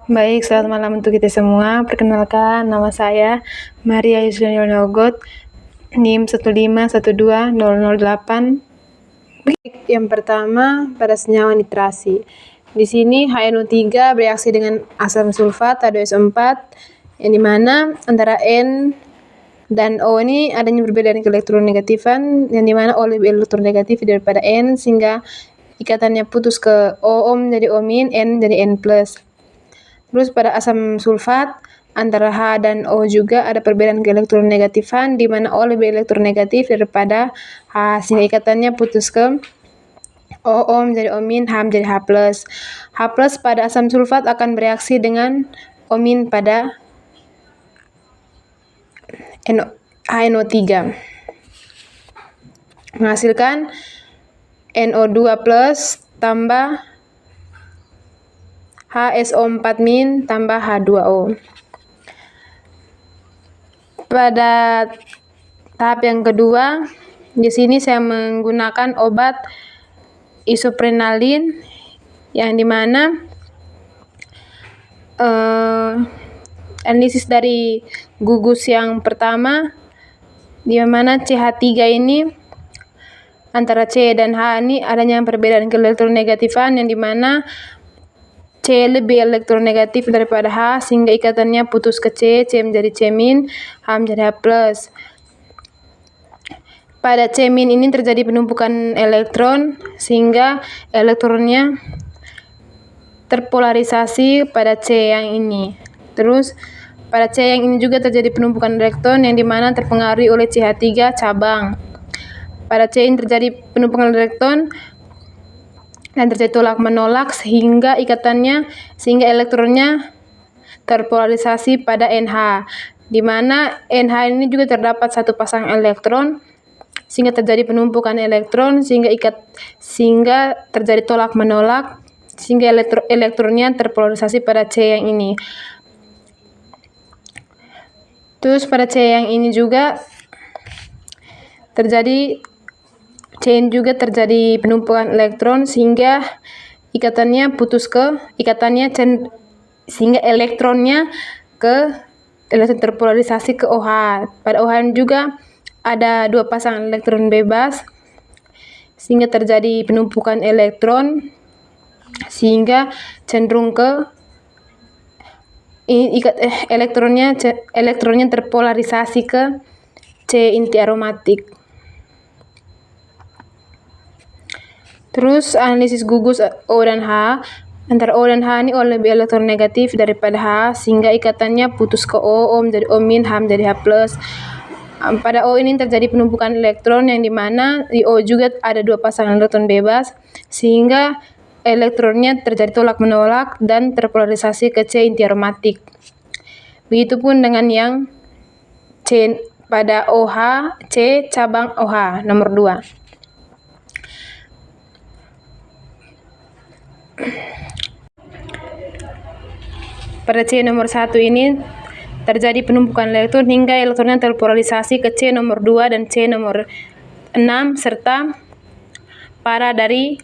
Baik, selamat malam untuk kita semua. Perkenalkan, nama saya Maria Yusliana Yogot, NIM 1512008. Baik, yang pertama pada senyawa nitrasi. Di sini HNO3 bereaksi dengan asam sulfat H2SO4, yang dimana antara N dan O ini adanya perbedaan keelektronegatifan, yang dimana O lebih elektronegatif daripada N, sehingga ikatannya putus ke O menjadi O-, N jadi N+. Terus pada asam sulfat, antara H dan O juga ada perbedaan keelektronegatifan, di mana O lebih elektronegatif daripada H, sehingga ikatannya putus ke O menjadi O-, H menjadi H+. H+ pada asam sulfat akan bereaksi dengan O- pada HNO3, menghasilkan NO2+ tambah HSO4- tambah H2O. Pada tahap yang kedua, di sini saya menggunakan obat isoprenalin, yang dimana analisis dari gugus yang pertama, di mana CH3 ini antara C dan H ini adanya perbedaan keelektronegatifan, yang dimana C lebih elektronegatif daripada H, sehingga ikatannya putus ke C menjadi C-, H menjadi H+. Pada C- ini terjadi penumpukan elektron, sehingga elektronnya terpolarisasi pada C yang ini. Terus pada C yang ini juga terjadi penumpukan elektron, yang dimana terpengaruhi oleh CH3 cabang. Pada C ini terjadi penumpukan elektron dan terjadi tolak menolak, sehingga elektronnya terpolarisasi pada NH, di mana NH ini juga terdapat satu pasang elektron, sehingga terjadi penumpukan elektron, sehingga terjadi tolak menolak, sehingga elektronnya terpolarisasi pada C yang ini. Terus pada C yang ini juga terjadi penumpukan elektron, sehingga elektronnya terpolarisasi ke OH. Pada OH juga ada dua pasang elektron bebas, sehingga terjadi penumpukan elektron, sehingga cenderung ke elektronnya terpolarisasi ke C inti aromatik. Terus analisis gugus O dan H. Antara O dan H ini O lebih elektronegatif daripada H, sehingga ikatannya putus ke O menjadi O-, H menjadi H+. Pada O ini terjadi penumpukan elektron, yang dimana di O juga ada dua pasang elektron bebas, sehingga elektronnya terjadi tolak menolak dan terpolarisasi ke C inti aromatik. Begitupun dengan yang C pada OH, C cabang OH nomor 2. Pada C nomor 1 ini terjadi penumpukan elektron, hingga elektronnya terpolarisasi ke C nomor 2 dan C nomor 6, serta para dari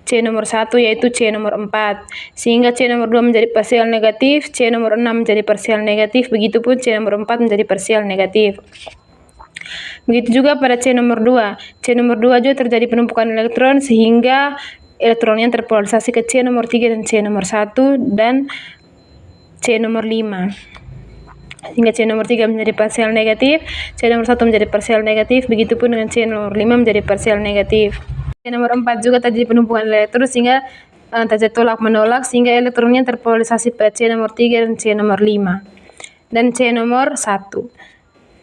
C nomor 1, yaitu C nomor 4, sehingga C nomor 2 menjadi parsial negatif, C nomor 6 menjadi parsial negatif, begitupun C nomor 4 menjadi parsial negatif. Begitu juga pada C nomor 2. C nomor 2 juga terjadi penumpukan elektron, sehingga elektronnya terpolarisasi ke C nomor 3 dan C nomor 1 dan C nomor 5. Sehingga C nomor 3 menjadi parsial negatif, C nomor 1 menjadi parsial negatif, begitupun dengan C nomor 5 menjadi parsial negatif. C nomor 4 juga terjadi penumpukan elektron, sehingga terjadi tolak menolak, sehingga elektronnya terpolarisasi pada C nomor 3 dan C nomor 5 dan C nomor 1.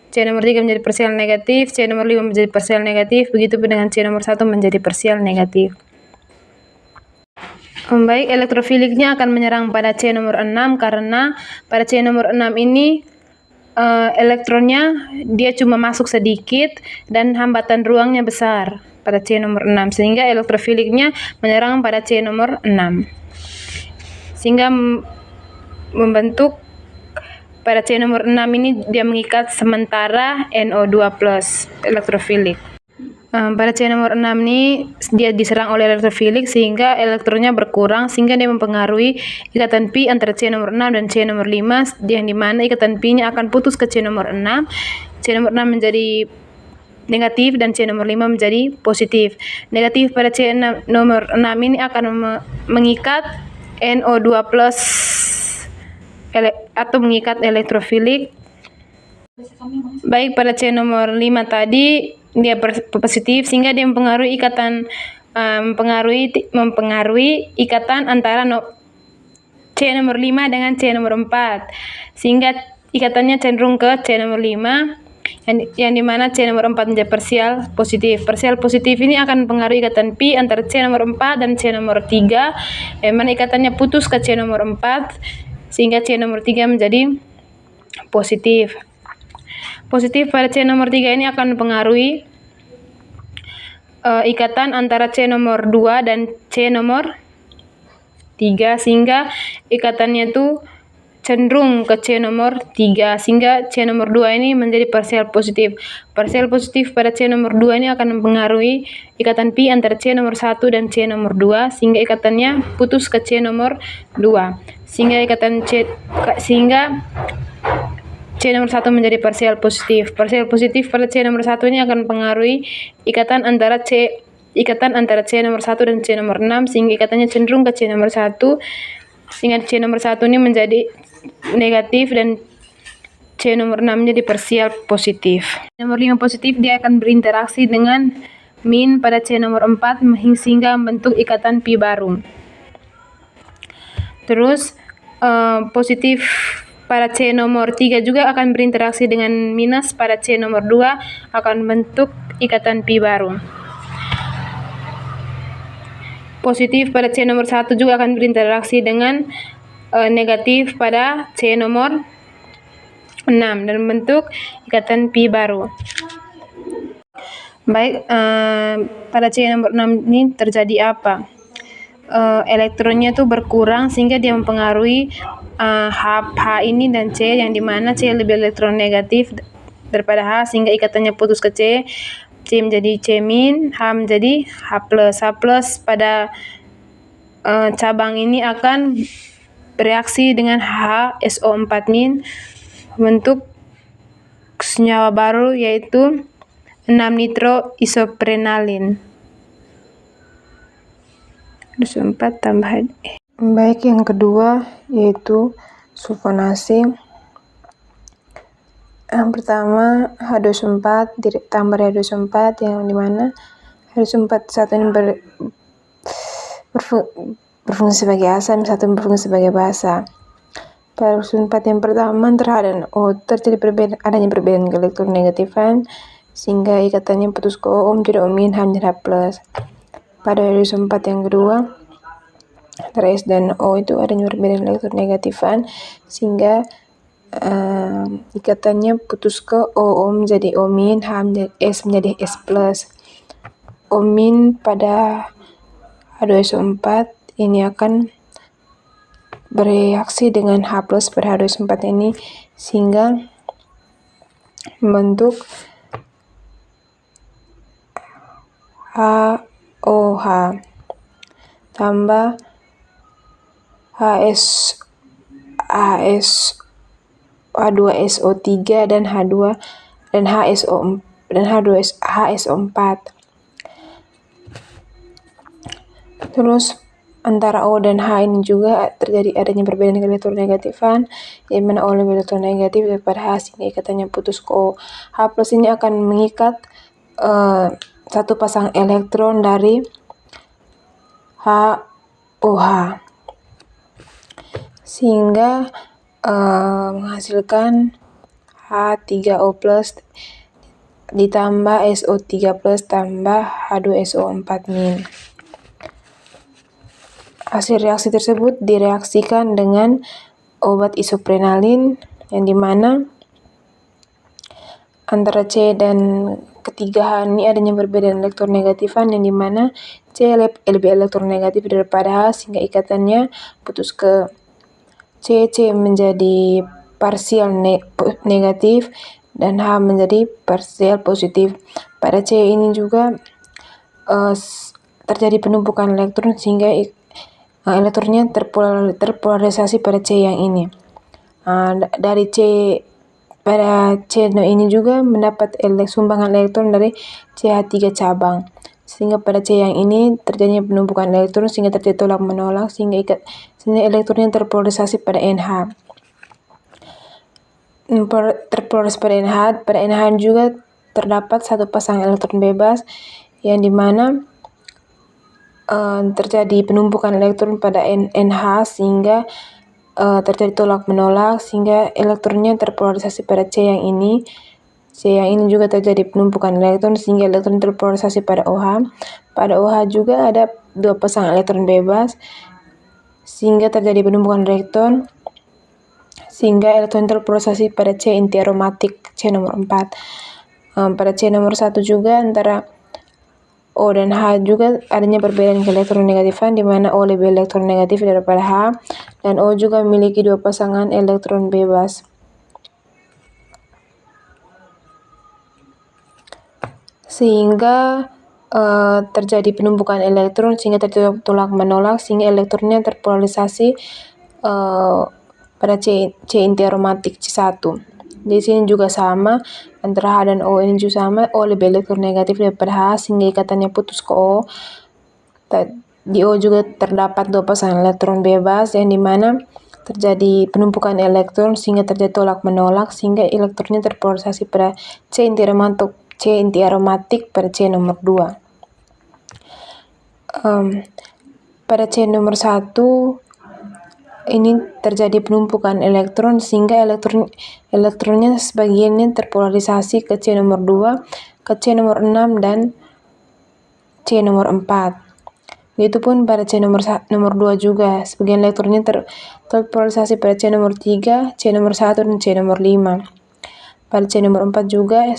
C nomor 3 menjadi parsial negatif, C nomor 5 menjadi parsial negatif, begitupun dengan C nomor 1 menjadi parsial negatif. Baik, elektrofiliknya akan menyerang pada C nomor 6, karena pada C nomor 6 ini elektronnya dia cuma masuk sedikit dan hambatan ruangnya besar pada C nomor 6, sehingga elektrofiliknya menyerang pada C nomor 6, sehingga membentuk pada C nomor 6 ini dia mengikat sementara NO2+ elektrofilik. Pada C nomor 6 ini dia diserang oleh elektrofilik sehingga elektronnya berkurang sehingga dia mempengaruhi ikatan pi antara C nomor 6 dan C nomor 5 yang dimana ikatan pi-nya akan putus ke C nomor 6. C nomor 6 menjadi negatif dan C nomor 5 menjadi positif. Negatif pada C nomor 6 ini akan mengikat NO2+ atau mengikat elektrofilik. Baik pada C nomor 5 tadi dia positif sehingga dia mempengaruhi ikatan ikatan antara C nomor 5 dengan C nomor 4 sehingga ikatannya cenderung ke C nomor 5 yang dimana C nomor 4 menjadi parsial positif. Parsial positif ini akan mempengaruhi ikatan pi antara C nomor 4 dan C nomor 3 yang mana ikatannya putus ke C nomor 4 sehingga C nomor 3 menjadi positif. Positif pada C nomor 3 ini akan mempengaruhi ikatan antara C nomor 2 dan C nomor 3 sehingga ikatannya itu cenderung ke C nomor 3 sehingga C nomor 2 ini menjadi parsial positif. Parsial positif pada C nomor 2 ini akan mempengaruhi ikatan pi antara C nomor 1 dan C nomor 2 sehingga ikatannya putus ke C nomor 2 sehingga C nomor 1 menjadi parsial positif. Parsial positif pada C nomor 1 ini akan mempengaruhi ikatan antara C nomor 1 dan C nomor 6 sehingga ikatannya cenderung ke C nomor 1 sehingga C nomor 1 ini menjadi negatif dan C nomor 6 menjadi parsial positif. Nomor 5 positif dia akan berinteraksi dengan min pada C nomor 4 sehingga membentuk ikatan pi baru. Terus positif pada C nomor 3 juga akan berinteraksi dengan minus pada C nomor 2 akan membentuk ikatan pi baru. Positif pada C nomor 1 juga akan berinteraksi dengan negatif pada C nomor 6 dan membentuk ikatan pi baru. Baik, pada C nomor 6 ini terjadi apa? Elektronnya itu berkurang sehingga dia mempengaruhi H ini dan C yang dimana C lebih elektronegatif daripada H sehingga ikatannya putus ke C. C menjadi C min, H menjadi H plus. H plus pada cabang ini akan bereaksi dengan HSO4 min membentuk senyawa baru yaitu 6 nitroisoprenalin. 4 tambah. Baik, yang kedua yaitu sulfonasi. Yang pertama H2SO4 ditambah H2SO4 yang dimana H2SO4 satu ini berfungsi sebagai asam, satu berfungsi sebagai basa. Pada H2SO4 yang pertama terhadap O terjadi adanya perbedaan elektronegatifan sehingga ikatannya putus ke O menjadi O min, H menjadi H plus. Pada H2SO4 yang kedua antara S dan O itu adanya perbedaan elektronegatifan sehingga ikatannya putus ke O menjadi O min, H menjadi S plus. O min pada H2SO4 ini akan bereaksi dengan H plus pada H2SO4 ini sehingga membentuk HOH tambah H2SO3 dan HSO4. Terus antara O dan H ini juga terjadi adanya perbedaan elektronegatifan di mana O lebih elektronegatif daripada H sehingga ikatannya putus ke O. H plus ini akan mengikat satu pasang elektron dari HOH sehingga menghasilkan H3O plus ditambah SO3 plus tambah H2SO4 min. Hasil reaksi tersebut direaksikan dengan obat isoprenalin yang dimana antara C dan ketiga H ini adanya perbedaan elektronegatifan yang dimana C lebih elektronegatif daripada H sehingga ikatannya putus ke C menjadi parsial negatif dan H menjadi partial positif. Pada C ini juga terjadi penumpukan elektron sehingga elektronnya terpolarisasi pada C yang ini. Dari C pada C ini juga mendapat sumbangan elektron dari CH3 cabang. Sehingga pada C yang ini terjadinya penumpukan elektron sehingga terjadi tolak menolak sehingga elektronnya terpolarisasi pada NH. Terpolarisasi pada NH. Pada NH juga terdapat satu pasang elektron bebas yang dimana terjadi penumpukan elektron pada NH sehingga terjadi tolak menolak sehingga elektronnya terpolarisasi pada C yang ini. C yang ini juga terjadi penumpukan elektron sehingga elektron terpolarisasi pada OH. Pada OH juga ada dua pasang elektron bebas sehingga terjadi penumpukan elektron sehingga elektron terpolarisasi pada C inti aromatik C nomor 4. Pada C nomor 1 juga antara O dan H juga adanya perbedaan elektronegatifan di mana O lebih elektronegatif daripada H dan O juga memiliki dua pasangan elektron bebas. Sehingga terjadi penumpukan elektron sehingga terjadi tolak menolak sehingga elektronnya terpolarisasi pada C inti aromatik C1. Di sini juga sama antara H dan O ini juga sama, O lebih elektronegatif daripada H sehingga ikatannya putus ke O. Di O juga terdapat dua pasangan elektron bebas yang dimana terjadi penumpukan elektron sehingga terjadi tolak menolak sehingga elektronnya terpolarisasi pada C inti aromatik pada C nomor 2. Pada C nomor 1 ini terjadi penumpukan elektron sehingga elektronnya sebagiannya terpolarisasi ke C nomor 2, ke C nomor 6 dan C nomor 4. Begitupun pada C nomor 2 juga sebagian elektronnya terpolarisasi pada C nomor 3, C nomor 1 dan C nomor 5. Pada C nomor 4 juga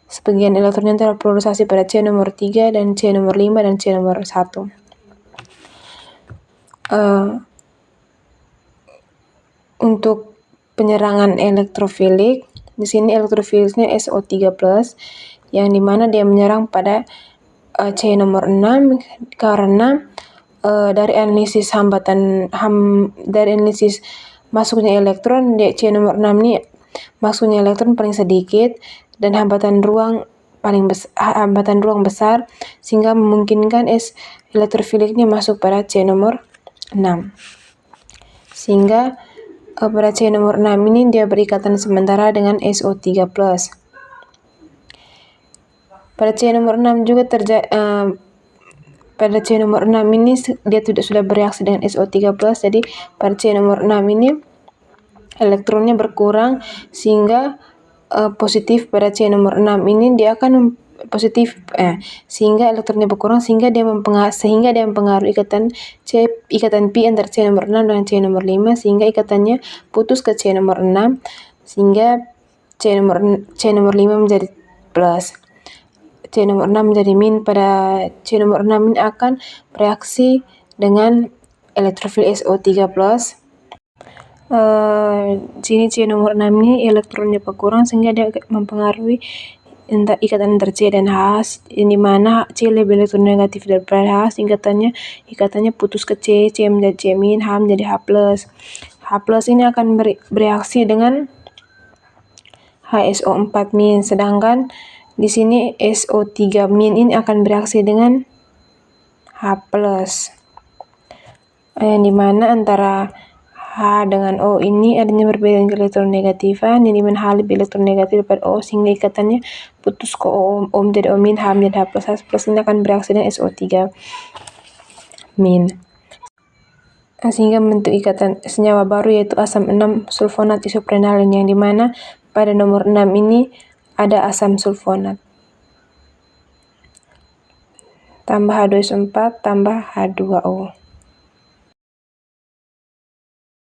sebagian elektronnya terpolarisasi pada C nomor 3 dan C nomor 5 dan C nomor 1. Untuk penyerangan elektrofilik, di sini elektrofiliknya SO3+ yang dimana dia menyerang pada C nomor 6 karena dari analisis dari analisis masuknya elektron di C nomor 6 ini masuknya elektron paling sedikit dan hambatan ruang besar sehingga memungkinkan elektrofiliknya masuk pada C nomor 6. Sehingga pada C nomor 6 ini dia berikatan sementara dengan SO3+. Pada C nomor 6 juga pada C nomor 6 ini dia sudah bereaksi dengan SO3+, jadi pada C nomor 6 ini elektronnya berkurang sehingga positif pada C nomor 6 ini dia akan positif sehingga elektronnya berkurang sehingga dia mempengaruhi ikatan pi antara C nomor 6 dengan C nomor 5 sehingga ikatannya putus ke C nomor 6 sehingga C nomor 5 menjadi plus. C nomor 6 menjadi min. Pada C nomor 6 ini akan bereaksi dengan elektrofil SO3+. Sini C nomor 6 ini elektronnya berkurang sehingga dia mempengaruhi ikatan antara C dan H, di mana C lebih elektronegatif daripada H, ikatannya putus ke C menjadi C min, H menjadi H+. H+ ini akan bereaksi dengan HSO4 min, sedangkan di sini SO3 min ini akan bereaksi dengan H+. Yang dimana antara H dengan O ini adanya perbedaan elektronegatifan, yang dimana H lebih elektronegatif daripada O sehingga ikatannya putus ke O menjadi O min, H menjadi H+. H+ ini akan bereaksi dengan SO3 min. Sehingga membentuk ikatan senyawa baru yaitu asam 6 sulfonat isoprenalin, yang dimana pada nomor 6 ini ada asam sulfonat tambah H2SO4 tambah H2O.